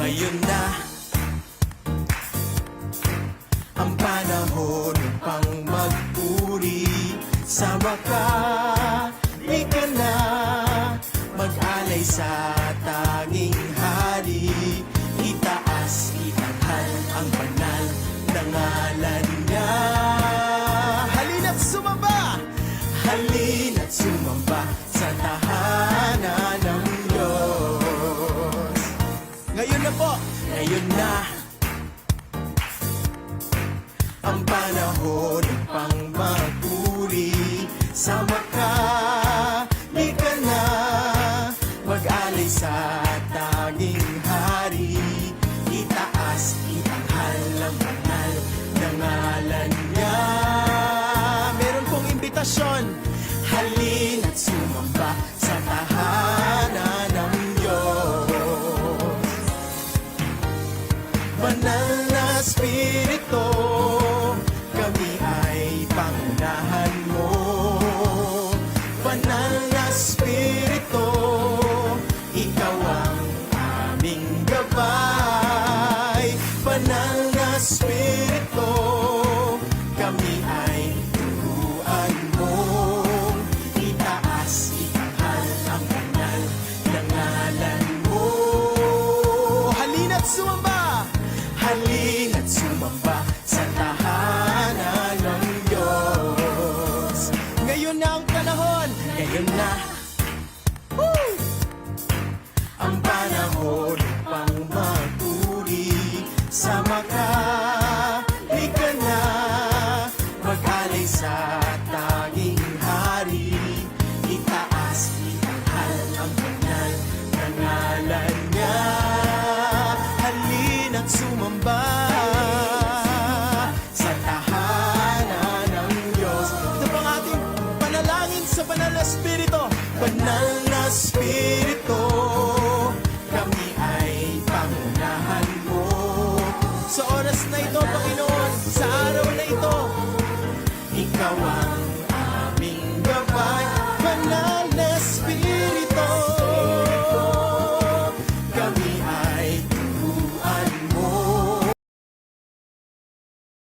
Ngayon na ang panahon pang magpuri. Sama ka, ka na, mag-alay sa tanging hari. Itaas, itanghal ang banal na ngalan niya. Halina't sumamba, halina't sumamba sa tahanan ng Diyos. Ngayon na po, ngayon na ang panahon pang magpuri. Sama ka, ka na, mag-alay sa tanging hari. Itaas, itanghal ang banal na ngalan niya. Meron pong imbitasyon, halina't sumamba sa tahanan ng Diyos. Banal na Espiritu, kami ay pangunahan mo. Banal na Espiritu, ikaw ang aming gabay. Banal na Espiritu, kami ay turuan mo. Itaas, itanghal ang banal na ngalan mo. Halina't sumamba, halina't sumamba sa tahanan ng Diyos. Ngayon na ang panahon, ngayon na ang panahon pang magpuri. Sama ka, ka na, mag-alay sa tanging hari. Itaas, itanghal ang banal na ngalan niya. Halina't sumamba,